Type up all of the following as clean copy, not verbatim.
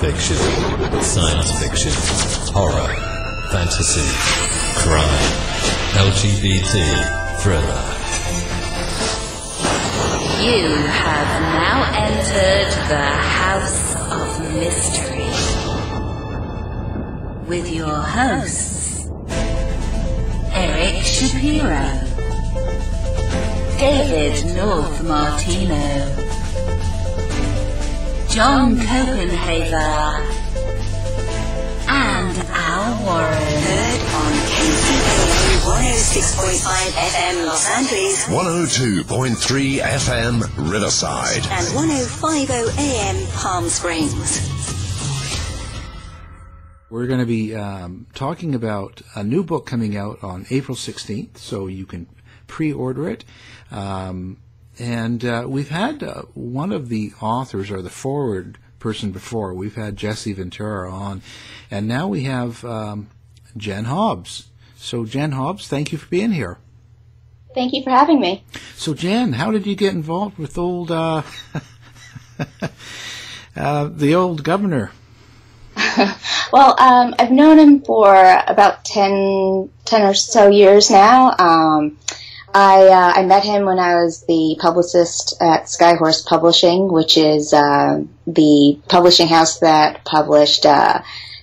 fiction, science fiction, horror, fantasy, crime, LGBT, thriller. You have now entered the House of Mystery with your hosts, Eric Shapiro, David North Martino, John Copenhaver, and Al Warren. Heard on KCAA 106.5 FM Los Angeles, 102.3 FM Riverside, and 105.0 AM Palm Springs. We're going to be talking about a new book coming out on April 16th, so you can pre-order it. And we've had one of the authors, or the forward person before. We've had Jesse Ventura on, and now we have Jen Hobbs. So, Jen Hobbs, thank you for being here. Thank you for having me. So, Jen, how did you get involved with old the old governor? Well, I've known him for about 10 or so years now. I met him when I was the publicist at Skyhorse Publishing, which is the publishing house that published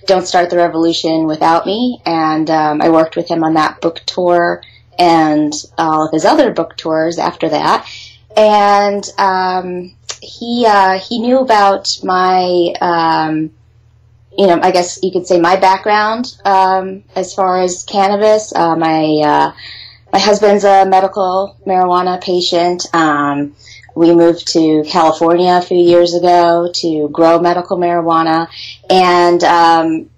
Don't Start the Revolution Without Me, and I worked with him on that book tour and all of his other book tours after that. And he knew about my I guess you could say my background as far as cannabis. My husband's a medical marijuana patient. We moved to California a few years ago to grow medical marijuana, and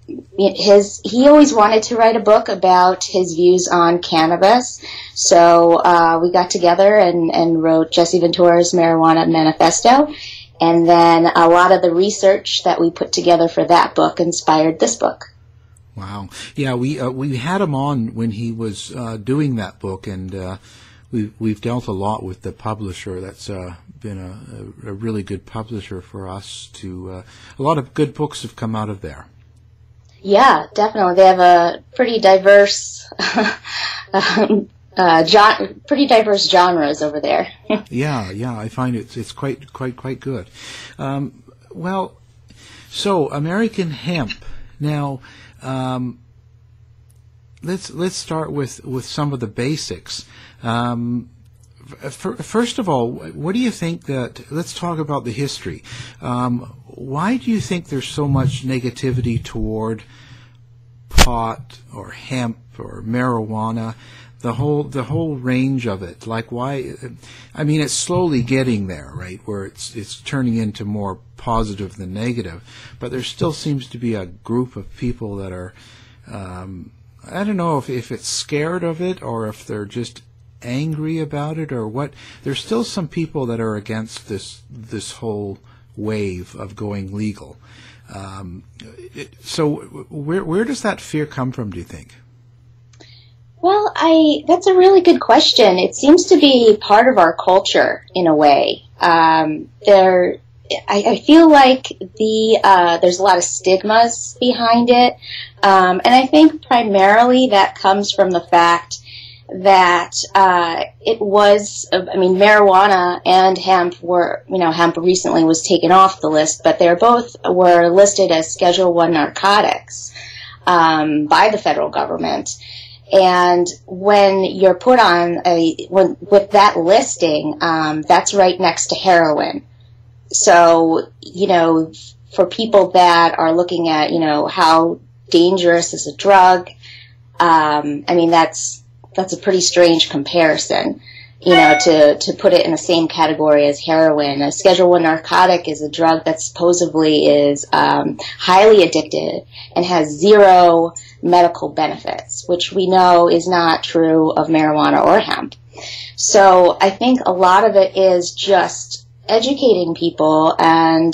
he always wanted to write a book about his views on cannabis. So we got together and wrote Jesse Ventura's Marijuana Manifesto, and then a lot of the research that we put together for that book inspired this book. Wow. Yeah, we had him on when he was doing that book, and we've dealt a lot with the publisher. That's been a really good publisher for us. A lot of good books have come out of there. Yeah, definitely. They have a pretty diverse pretty diverse genres over there. yeah, I find it's quite good. Well, so American Hemp. Now, let's start with some of the basics. First of all, what do you think let's talk about the history. Why do you think there's so much negativity toward pot or hemp or marijuana, the whole range of it? Like, why? I mean, it's slowly getting there, right, where it's turning into more positive than negative, but there still seems to be a group of people that are, I don't know if it's scared of it or if they're just angry about it or what. There's still some people that are against this whole wave of going legal. So where does that fear come from, do you think? Well, that's a really good question. It seems to be part of our culture in a way. I feel like there's a lot of stigmas behind it, and I think primarily that comes from the fact that marijuana and hemp were, hemp recently was taken off the list, but they were listed as Schedule I narcotics by the federal government. And when you're put on with that listing, that's right next to heroin. So, for people that are looking at, how dangerous is a drug, that's a pretty strange comparison, to put it in the same category as heroin. A Schedule I narcotic is a drug that supposedly is highly addictive and has zero medical benefits, which we know is not true of marijuana or hemp. So I think a lot of it is just educating people and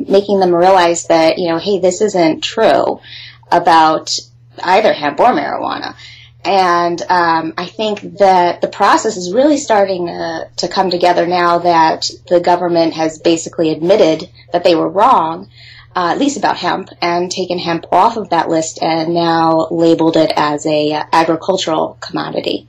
making them realize that, hey, this isn't true about either hemp or marijuana. And I think that the process is really starting to come together now that the government has basically admitted that they were wrong. at least about hemp, and taken hemp off of that list and now labeled it as a agricultural commodity.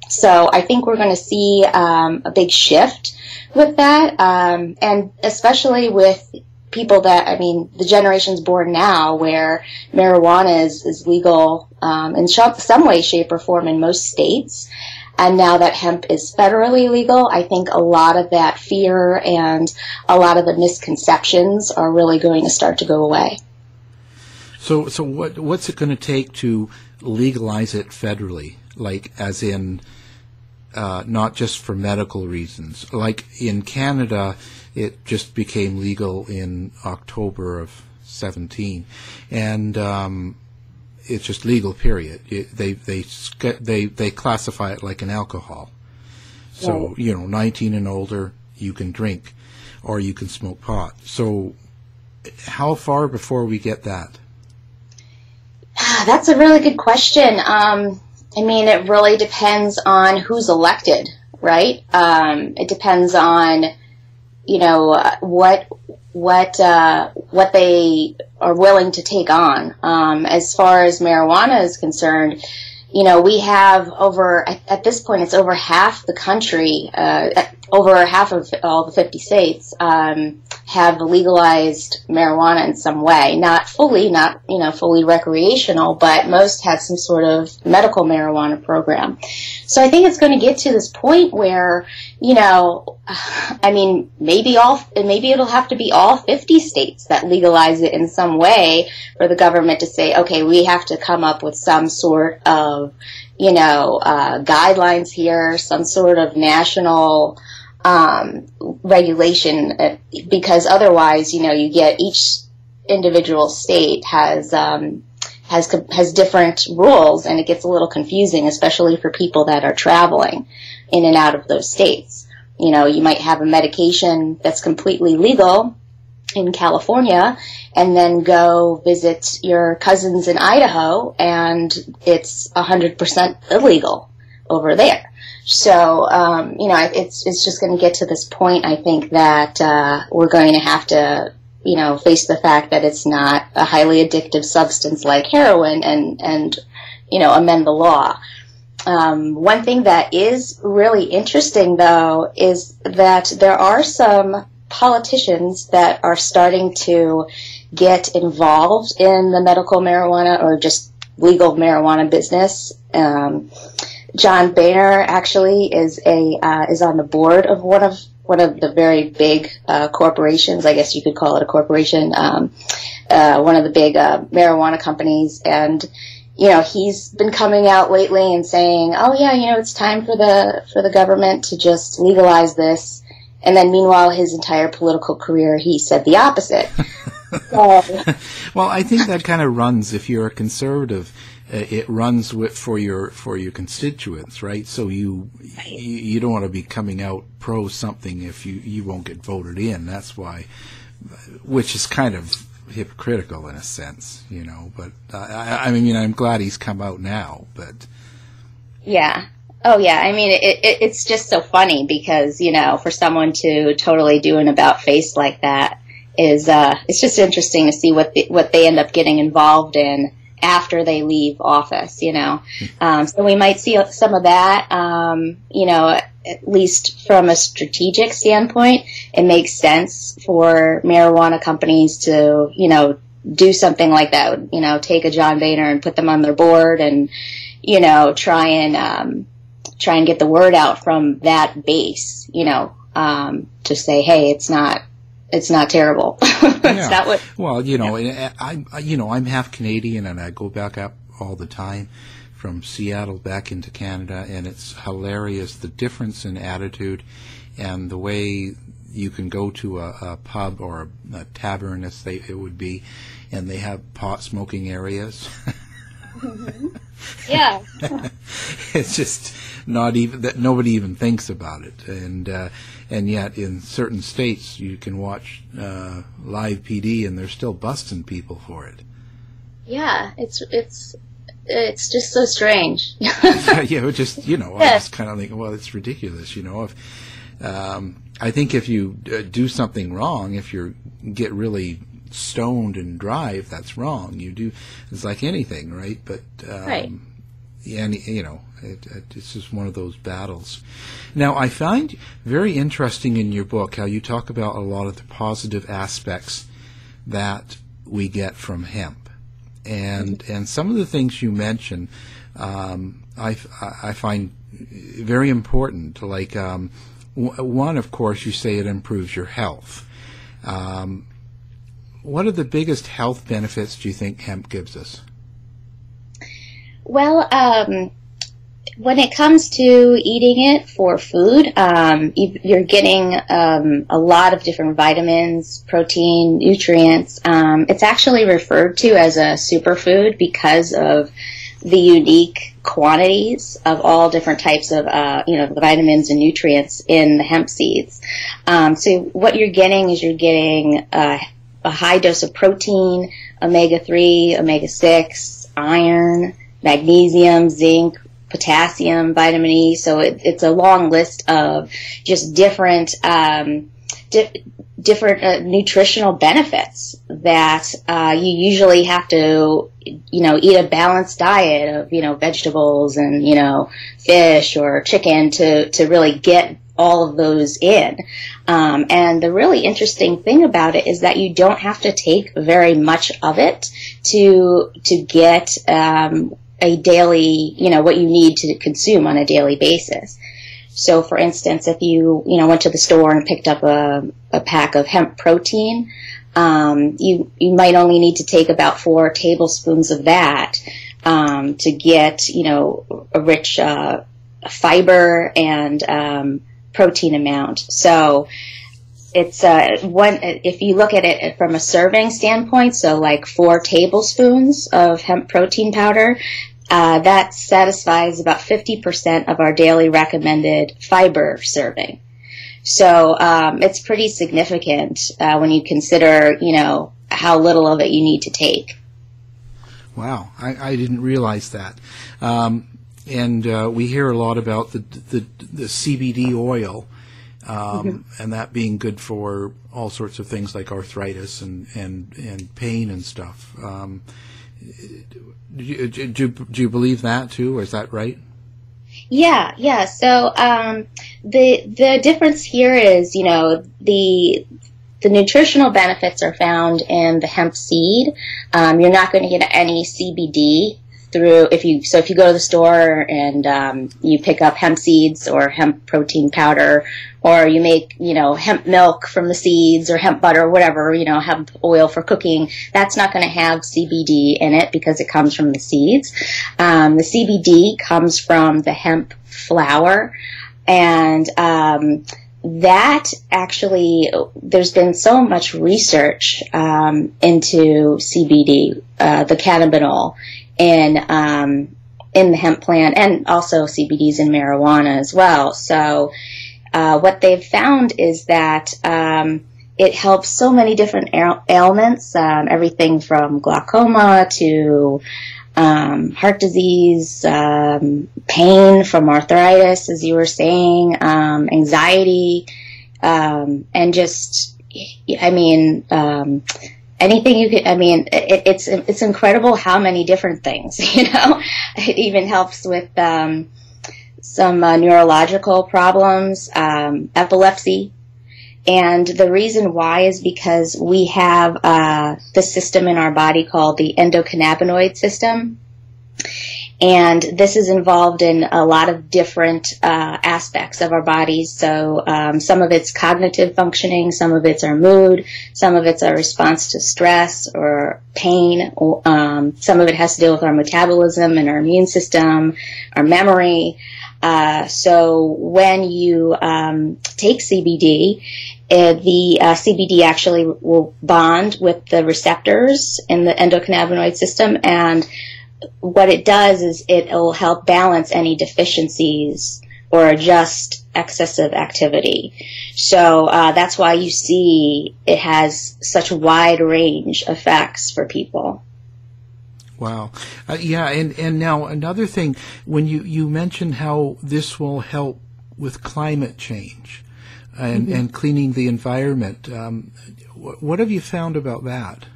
So I think we're going to see a big shift with that, and especially with people that, I mean, the generations born now where marijuana is legal in some way, shape, or form in most states. And now that hemp is federally legal, I think a lot of that fear and a lot of the misconceptions are really going to start to go away. So what's it going to take to legalize it federally? Like, as in, not just for medical reasons. Like in Canada, it just became legal in October of 17, and it's just legal. Period. They classify it like an alcohol. So, 19 and older, you can drink, or you can smoke pot. So, how far before we get that? That's a really good question. I mean, it really depends on who's elected, right? It depends on, what they are willing to take on. As far as marijuana is concerned, we have at this point, it's over half the country, over half of all the 50 states, have legalized marijuana in some way. Not fully recreational, but most have some sort of medical marijuana program. So I think it's going to get to this point where, I mean, maybe it'll have to be all 50 states that legalize it in some way for the government to say, okay, we have to come up with some sort of, guidelines here, some sort of national regulation, because otherwise, you get each individual state has different rules, and it gets a little confusing, especially for people that are traveling in and out of those states. You might have a medication that's completely legal in California and then go visit your cousins in Idaho, and it's 100% illegal over there. So, it's just going to get to this point, I think, that we're going to have to, face the fact that it's not a highly addictive substance like heroin and amend the law. One thing that is really interesting, though, is that there are some politicians that are starting to get involved in the medical marijuana or just legal marijuana business. John Boehner actually is on the board of one of the very big corporations. I guess you could call it a corporation. One of the big marijuana companies, and he's been coming out lately and saying, "Oh yeah, it's time for the government to just legalize this." And then, meanwhile, his entire political career, he said the opposite. Well, I think that kind of runs, if you're a conservative, it runs for your constituents, right? So you don't want to be coming out pro something if you won't get voted in. That's why, which is kind of hypocritical in a sense, But I mean, I'm glad he's come out now. But yeah. Oh yeah, I mean, it's just so funny because, for someone to totally do an about face like that is, it's just interesting to see what they end up getting involved in after they leave office, So we might see some of that, at least from a strategic standpoint. It makes sense for marijuana companies to, do something like that, take a John Boehner and put them on their board and, try and get the word out from that base, to say, hey, it's not terrible. It's not what. Well, I'm half Canadian, and I go back up all the time from Seattle back into Canada, and it's hilarious the difference in attitude and the way you can go to a pub or a tavern, as it would be, and they have pot smoking areas. Mm-hmm. Yeah. It's just not even that, nobody even thinks about it, and yet in certain states you can watch live PD and they're still busting people for it. Yeah, it's just so strange. Yeah, I just kind of think, well, it's ridiculous, I think if you do something wrong, if you get really stoned and drive, that's wrong. It's like anything, right? But Right. and it's just one of those battles. Now, I find very interesting in your book how you talk about a lot of the positive aspects that we get from hemp, and some of the things you mention, I find very important. Like one, of course, you say it improves your health. What are the biggest health benefits do you think hemp gives us? Well, when it comes to eating it for food, you're getting a lot of different vitamins, protein, nutrients. It's actually referred to as a superfood because of the unique quantities of all different types of the vitamins and nutrients in the hemp seeds. So what you're getting is a high dose of protein, omega-3, omega-6, iron, magnesium, zinc, potassium, vitamin E. So it's a long list of just different nutritional benefits that you usually have to eat a balanced diet of vegetables and fish or chicken to really get all of those in. And the really interesting thing about it is that you don't have to take very much of it to get a daily, what you need to consume on a daily basis. So, for instance, if you went to the store and picked up a pack of hemp protein, you might only need to take about 4 tablespoons of that to get a rich fiber and protein amount. So it's if you look at it from a serving standpoint, so like 4 tablespoons of hemp protein powder, that satisfies about 50% of our daily recommended fiber serving. So it's pretty significant when you consider, how little of it you need to take. Wow, I didn't realize that. And we hear a lot about the CBD oil, and that being good for all sorts of things like arthritis and pain and stuff. Do you believe that too, or is that right? Yeah. So the difference here is, the nutritional benefits are found in the hemp seed. You're not going to get any CBD if you go to the store and you pick up hemp seeds or hemp protein powder, or you make hemp milk from the seeds or hemp butter or whatever, hemp oil for cooking, that's not going to have CBD in it because it comes from the seeds. The CBD comes from the hemp flower, and that actually, there's been so much research into CBD, the cannabinol, in the hemp plant, and also CBDs in marijuana as well. So what they've found is that it helps so many different ailments, everything from glaucoma to heart disease, pain from arthritis, as you were saying, anxiety, and just, anything you could, it's incredible how many different things, It even helps with some neurological problems, epilepsy. And the reason why is because we have the system in our body called the endocannabinoid system. And this is involved in a lot of different aspects of our bodies. So some of it's cognitive functioning, some of it's our mood, some of it's our response to stress or pain. Some of it has to deal with our metabolism and our immune system, our memory. So when you take CBD, the CBD actually will bond with the receptors in the endocannabinoid system, and what it does is it will help balance any deficiencies or adjust excessive activity. So that's why you see it has such a wide range effects for people. Wow. And now another thing, when you mentioned how this will help with climate change and cleaning the environment, What have you found about that?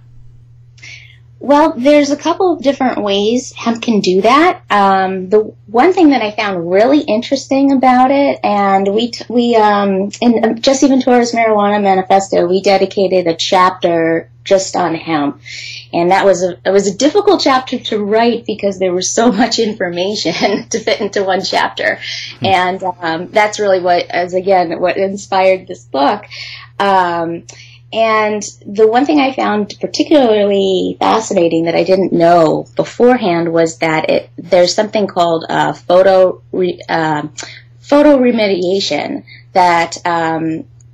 Well, there's a couple of different ways hemp can do that. The one thing that I found really interesting about it, and in Jesse Ventura's Marijuana Manifesto, we dedicated a chapter just on hemp, and it was a difficult chapter to write because there was so much information to fit into one chapter, and that's really what inspired this book. And the one thing I found particularly fascinating that I didn't know beforehand was that there's something called photoremediation. That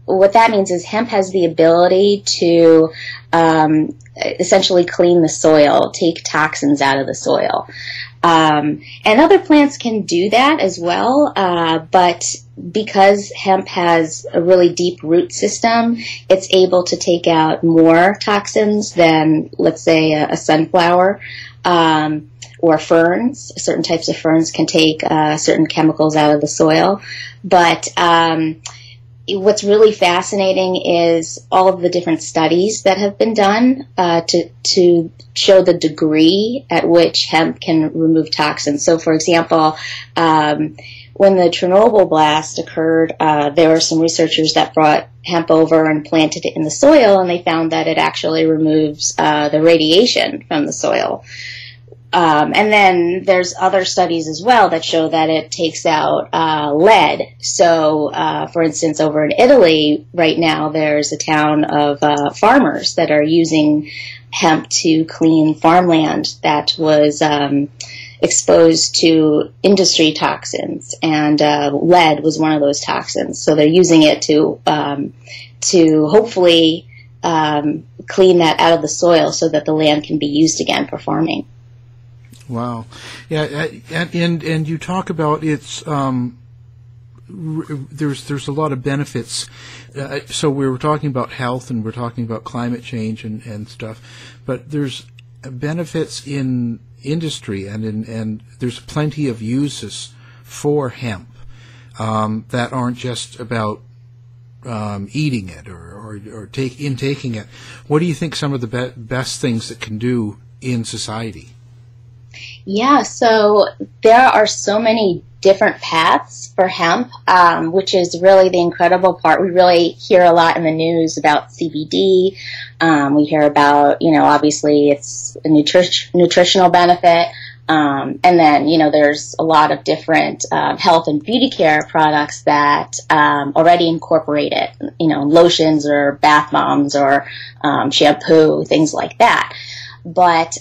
what that means is hemp has the ability to essentially clean the soil, take toxins out of the soil. And other plants can do that as well, but because hemp has a really deep root system, it's able to take out more toxins than, let's say, a sunflower, or ferns. Certain types of ferns can take certain chemicals out of the soil. But what's really fascinating is all of the different studies that have been done to show the degree at which hemp can remove toxins. So, for example, when the Chernobyl blast occurred, there were some researchers that brought hemp over and planted it in the soil, and they found that it actually removes the radiation from the soil. And then there's other studies as well that show that it takes out lead. So, for instance, over in Italy right now, there's a town of farmers that are using hemp to clean farmland that was exposed to industry toxins, and lead was one of those toxins. So they're using it to hopefully clean that out of the soil so that the land can be used again for farming. Wow. Yeah, and you talk about its there's a lot of benefits. So we were talking about health and we're talking about climate change and stuff, but there's benefits in industry and there's plenty of uses for hemp that aren't just about eating it or intaking it. What do you think some of the best things it can do in society? Yeah, so there are so many different paths for hemp, which is really the incredible part. We really hear a lot in the news about CBD. We hear about, obviously it's a nutritional benefit. And then, there's a lot of different health and beauty care products that already incorporate it, lotions or bath bombs or shampoo, things like that. But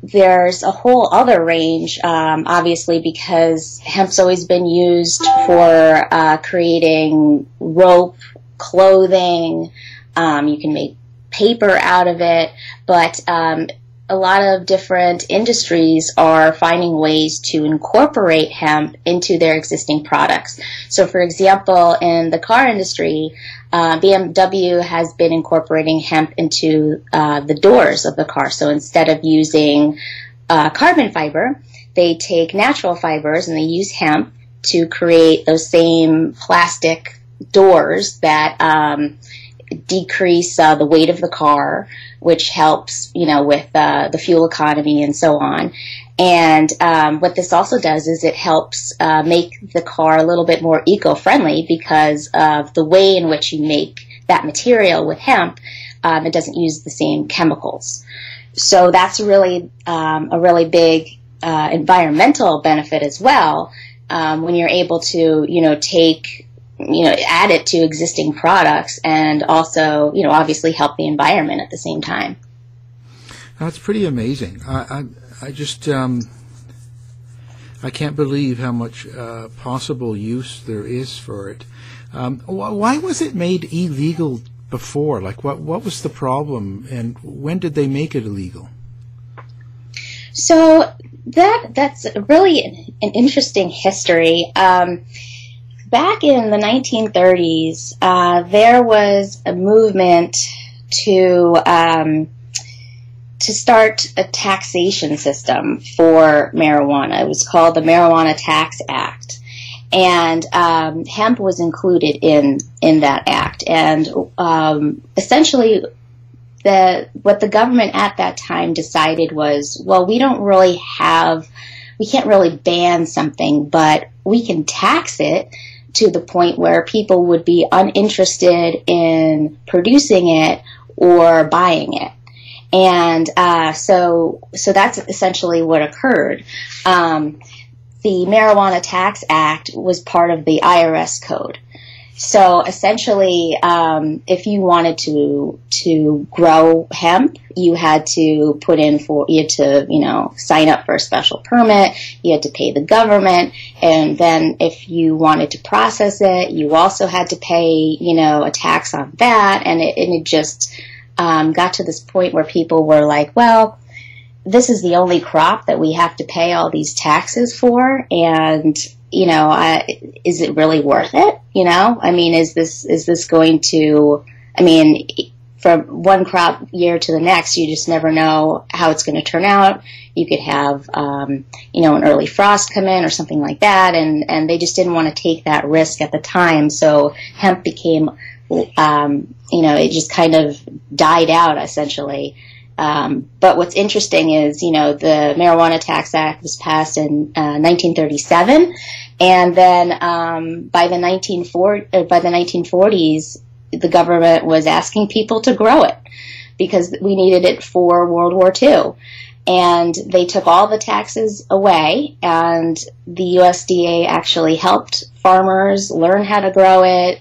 there's a whole other range, obviously, because hemp's always been used for creating rope, clothing. You can make paper out of it, but a lot of different industries are finding ways to incorporate hemp into their existing products. So, for example, in the car industry, BMW has been incorporating hemp into the doors of the car. So instead of using carbon fiber, they take natural fibers and they use hemp to create those same plastic doors that decrease the weight of the car, which helps, with the fuel economy and so on. And what this also does is it helps make the car a little bit more eco-friendly because of the way in which you make that material with hemp. It doesn't use the same chemicals. So that's really a really big environmental benefit as well, when you're able to, add it to existing products and also, obviously help the environment at the same time. That's pretty amazing. I just I can't believe how much possible use there is for it. Why was it made illegal before? Like, what was the problem, and when did they make it illegal? So that's really an interesting history. Back in the 1930s, there was a movement to start a taxation system for marijuana. It was called the Marijuana Tax Act. And hemp was included in that act. And essentially, what the government at that time decided was, well, we can't really ban something, but we can tax it to the point where people would be uninterested in producing it or buying it. And so that's essentially what occurred. The Marijuana Tax Act was part of the IRS code. So essentially, if you wanted to grow hemp, you had to sign up for a special permit. You had to pay the government, and then if you wanted to process it, you also had to pay, a tax on that. And it just got to this point where people were like, well, this is the only crop that we have to pay all these taxes for, and is it really worth it? Is this going to, from one crop year to the next, you just never know how it's going to turn out. You could have, an early frost come in or something like that, and they just didn't want to take that risk at the time. So hemp became, it just kind of died out essentially. But what's interesting is, the Marijuana Tax Act was passed in 1937, and then by the 1940s, the government was asking people to grow it because we needed it for World War II. And they took all the taxes away, and the USDA actually helped farmers learn how to grow it.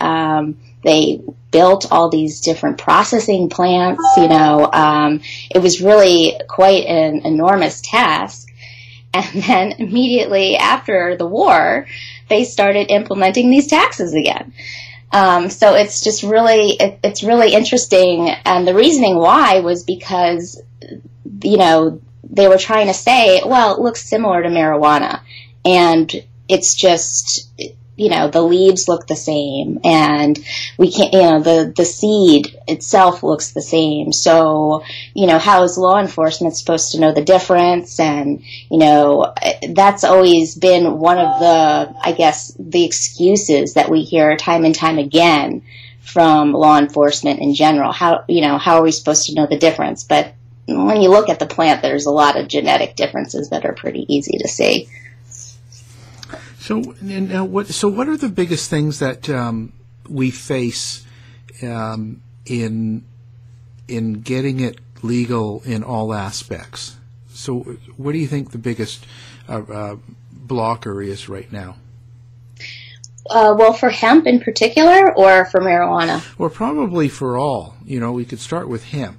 They built all these different processing plants. It was really quite an enormous task. And then immediately after the war, they started implementing these taxes again. So it's just really, it's really interesting. And the reasoning why was because, they were trying to say, well, it looks similar to marijuana. And it's just, the leaves look the same, and we can't, the seed itself looks the same. So, how is law enforcement supposed to know the difference? And, that's always been one of the excuses that we hear time and time again from law enforcement in general. How are we supposed to know the difference? But when you look at the plant, there's a lot of genetic differences that are pretty easy to see. So what are the biggest things that we face in getting it legal in all aspects? So what do you think the biggest blocker is right now? Well, for hemp in particular, or for marijuana? Well, probably for all. We could start with hemp.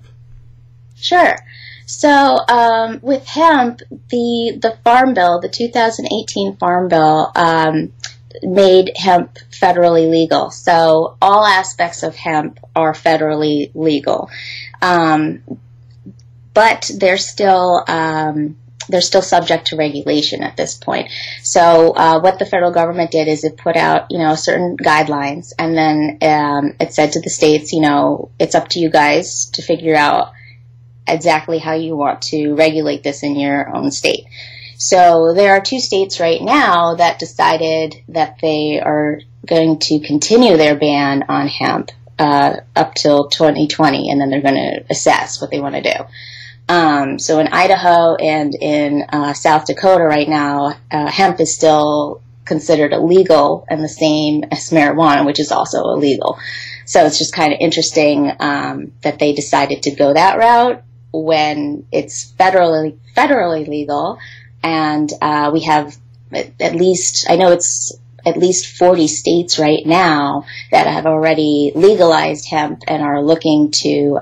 Sure. So with hemp, the Farm Bill, the 2018 Farm Bill, made hemp federally legal. So all aspects of hemp are federally legal, but they're still subject to regulation at this point. So what the federal government did is it put out certain guidelines, and then it said to the states, it's up to you guys to figure out exactly how you want to regulate this in your own state. So there are 2 states right now that decided that they are going to continue their ban on hemp up till 2020, and then they're going to assess what they want to do. So in Idaho and in South Dakota right now, hemp is still considered illegal and the same as marijuana, which is also illegal. So it's just kind of interesting that they decided to go that route when it's federally legal, and we have at least 40 states right now that have already legalized hemp and are looking to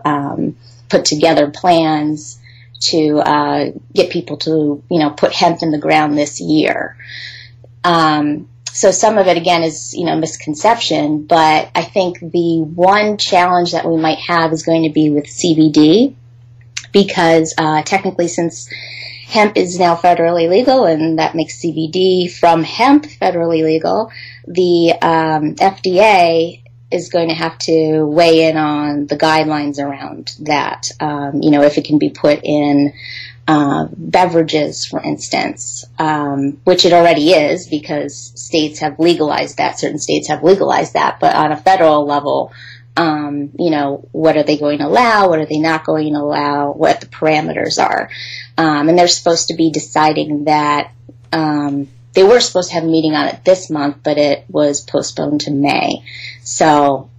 put together plans to get people to put hemp in the ground this year. So some of it again is misconception, but I think the one challenge that we might have is going to be with CBD. Because technically, since hemp is now federally legal, and that makes CBD from hemp federally legal, the FDA is going to have to weigh in on the guidelines around that. If it can be put in beverages, for instance, which it already is because states have legalized that. Certain states have legalized that, but on a federal level, what are they going to allow? What are they not going to allow? What the parameters are? And they're supposed to be deciding that. They were supposed to have a meeting on it this month, but it was postponed to May. So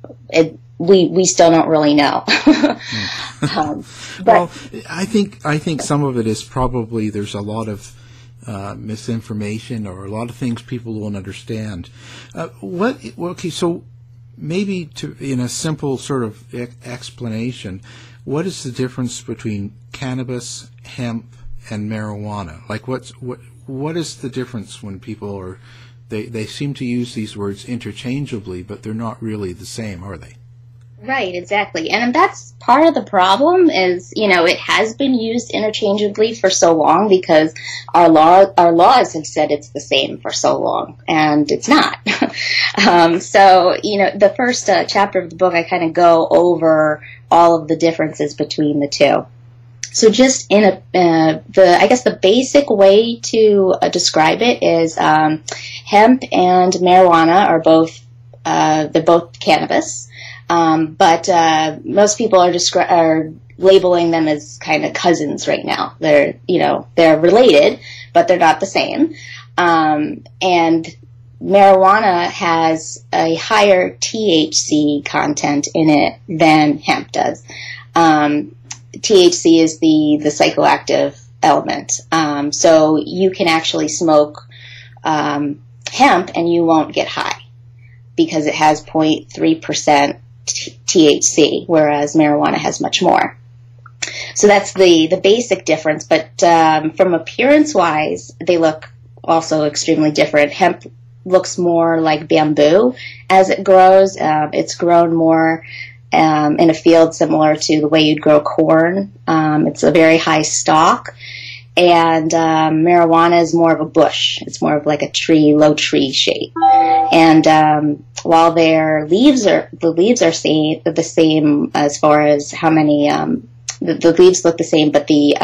we still don't really know. Well, I think some of it is probably there's a lot of misinformation or a lot of things people don't understand. So maybe in a simple sort of explanation, what is the difference between cannabis, hemp, and marijuana? Like what is the difference when people are they seem to use these words interchangeably, but they're not really the same, are they? Right, exactly. And that's part of the problem is, it has been used interchangeably for so long because our laws have said it's the same for so long, and it's not. The first chapter of the book, I kind of go over all of the differences between the two. So just I guess the basic way to describe it is hemp and marijuana are they're both cannabis, but most people are labeling them as kind of cousins right now. They're related, but they're not the same. And marijuana has a higher THC content in it than hemp does. THC is the psychoactive element. So you can actually smoke hemp and you won't get high because it has 0.3% THC, whereas marijuana has much more. So that's the basic difference. But from appearance-wise, they look also extremely different. Hemp looks more like bamboo as it grows. It's grown more in a field similar to the way you'd grow corn. It's a very high stalk. And marijuana is more of a bush. It's more of like a low tree shape. And while the leaves are the same as far as how many, the leaves look the same, but the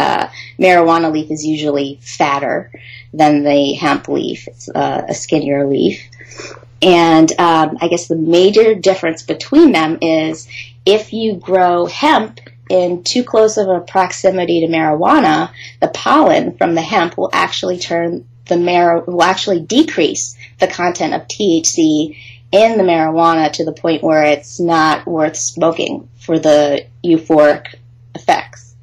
marijuana leaf is usually fatter than the hemp leaf. It's a skinnier leaf. And I guess the major difference between them is if you grow hemp in too close of a proximity to marijuana, the pollen from the hemp will actually decrease the content of THC in the marijuana to the point where it's not worth smoking for the euphoric effects.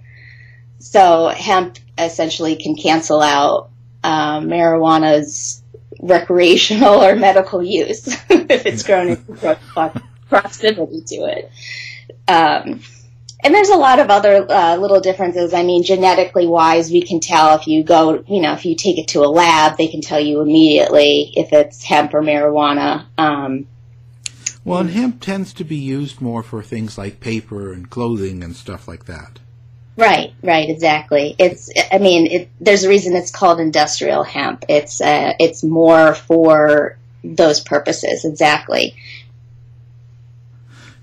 So hemp essentially can cancel out marijuana's recreational or medical use if it's grown in proximity to it. And there's a lot of other little differences. I mean, genetically wise, we can tell if you go, if you take it to a lab, they can tell you immediately if it's hemp or marijuana. Well, and hemp tends to be used more for things like paper and clothing and stuff like that. Right, exactly. There's a reason it's called industrial hemp. It's more for those purposes, exactly.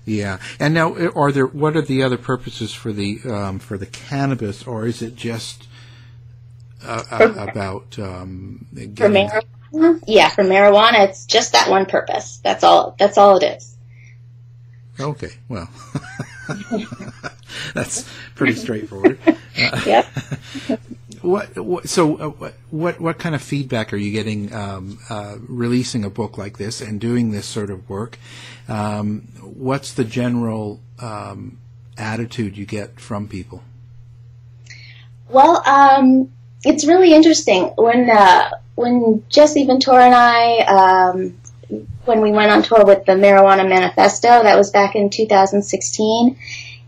Yeah, and now what are the other purposes for the cannabis, or is it just about for marijuana? Yeah, for marijuana, it's just that one purpose. That's all it is. Okay, well, that's pretty straightforward. Yep. What kind of feedback are you getting releasing a book like this and doing this sort of work? What's the general attitude you get from people? Well, it's really interesting. When Jesse Ventura and I, when we went on tour with the Marijuana Manifesto, that was back in 2016,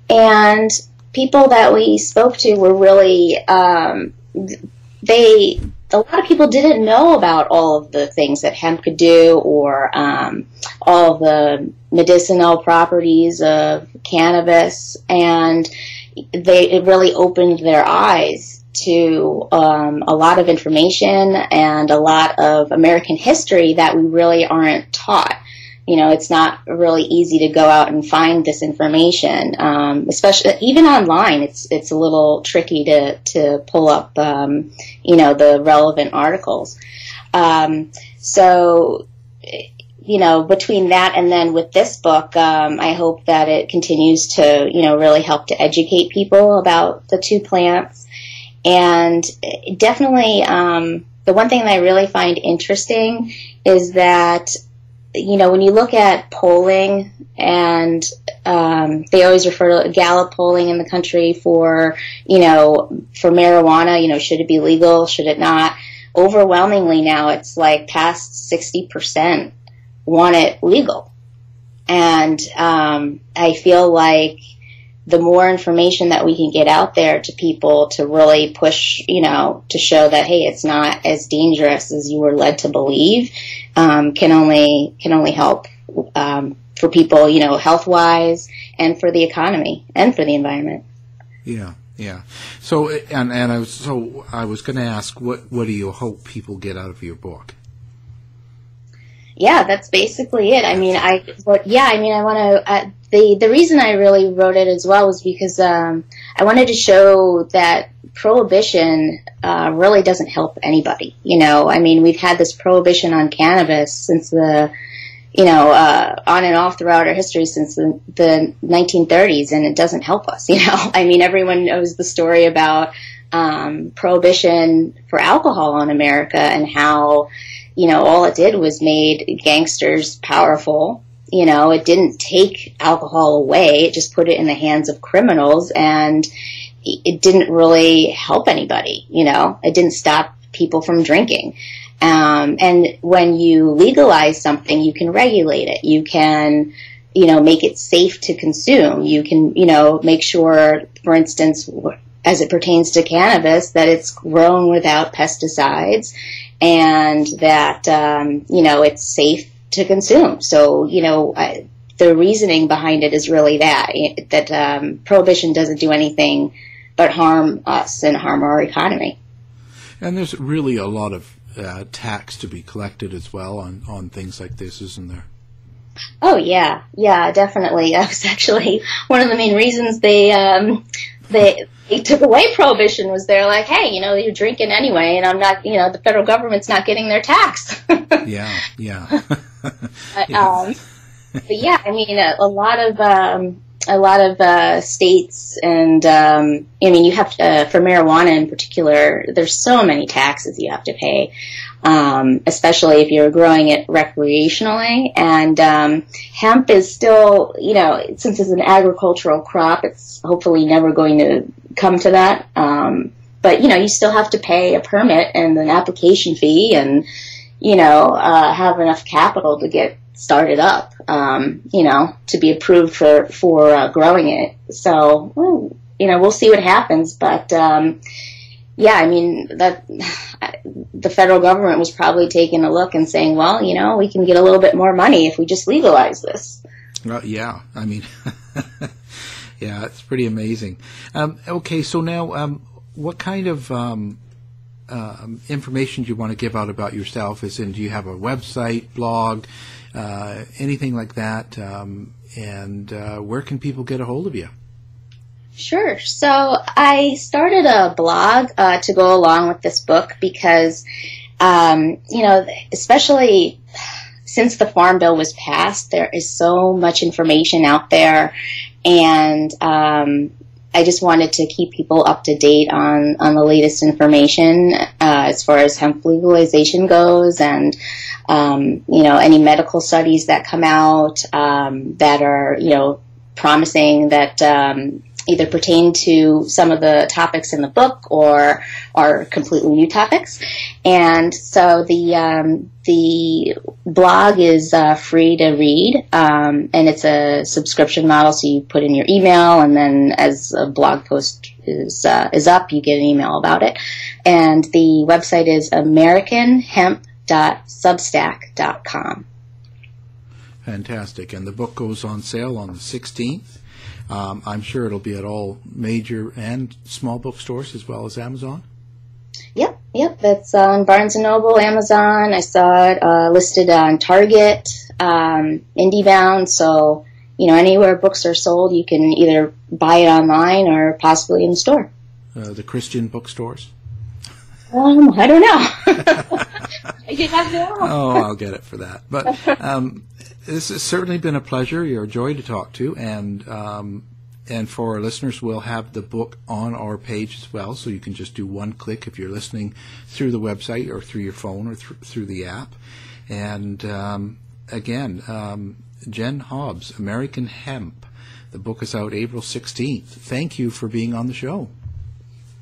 and people that we spoke to were really, a lot of people didn't know about all of the things that hemp could do, or all of the medicinal properties of cannabis, and it really opened their eyes to a lot of information and a lot of American history that we really aren't taught. it's not really easy to go out and find this information, especially even online. It's a little tricky to pull up, the relevant articles. So, between that and then with this book, I hope that it continues to, really help to educate people about the two plants. And definitely, the one thing that I really find interesting is that, when you look at polling, and they always refer to Gallup polling in the country for marijuana, should it be legal, should it not? Overwhelmingly now, it's like past 60% want it legal. And I feel like the more information that we can get out there to people to really push, to show that, hey, it's not as dangerous as you were led to believe, can only help for people, health-wise, and for the economy and for the environment. Yeah. So, I was going to ask, what do you hope people get out of your book? Yeah, that's basically it. I mean, I want to. The reason I really wrote it as well was because I wanted to show that prohibition really doesn't help anybody. I mean, we've had this prohibition on cannabis since the on and off throughout our history since the 1930s, and it doesn't help us. I mean, everyone knows the story about prohibition for alcohol in America and how, all it did was made gangsters powerful. It didn't take alcohol away. It just put it in the hands of criminals, and it didn't really help anybody. It didn't stop people from drinking. And when you legalize something, you can regulate it. You can, make it safe to consume. You can, make sure, for instance, as it pertains to cannabis, that it's grown without pesticides and that, it's safe to consume. So, the reasoning behind it is really that prohibition doesn't do anything but harm us and harm our economy. And there's really a lot of tax to be collected as well on things like this, isn't there? Oh, yeah, definitely. That was actually one of the main reasons they took away prohibition, was they're like, hey, you're drinking anyway, and I'm not, the federal government's not getting their tax. Yeah. But yeah, I mean, a lot of states, and you have to, for marijuana in particular, there's so many taxes you have to pay, especially if you're growing it recreationally. And hemp is still, since it's an agricultural crop, it's hopefully never going to come to that. But you still have to pay a permit and an application fee, and have enough capital to get started up, to be approved for growing it. So, we'll see what happens. But, I mean, that the federal government was probably taking a look and saying, well, we can get a little bit more money if we just legalize this. Yeah, I mean, yeah, it's pretty amazing. Okay, so now, what kind of information do you want to give out about yourself? Do you have a website, blog, anything like that? And where can people get a hold of you? Sure. So I started a blog to go along with this book because, especially since the Farm Bill was passed, there is so much information out there, and I just wanted to keep people up to date on the latest information as far as hemp legalization goes, and any medical studies that come out that are promising, that either pertain to some of the topics in the book or are completely new topics. And so the blog is free to read, and it's a subscription model, so you put in your email, and then as a blog post is up, you get an email about it. And the website is americanhemp.substack.com. Fantastic. And the book goes on sale on the 16th. I'm sure it'll be at all major and small bookstores as well as Amazon. Yep. It's on Barnes & Noble, Amazon. I saw it listed on Target, indie bound, so, anywhere books are sold, you can either buy it online or possibly in the store. The Christian bookstores? I don't know. You have to know. Oh, I'll get it for that. But this has certainly been a pleasure. You're a joy to talk to, and for our listeners, we'll have the book on our page as well, so you can just do one click if you're listening through the website or through your phone or through the app. And again, Jen Hobbs, American Hemp. The book is out April 16th. Thank you for being on the show.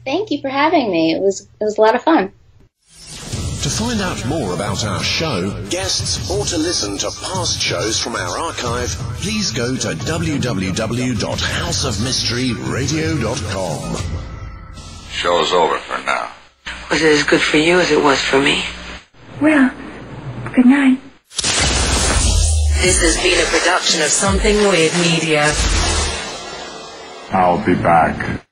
Thank you for having me. It was a lot of fun. To find out more about our show, guests, or to listen to past shows from our archive, please go to www.houseofmysteryradio.com. Show's over for now. Was it as good for you as it was for me? Well, good night. This has been a production of Something Weird Media. I'll be back.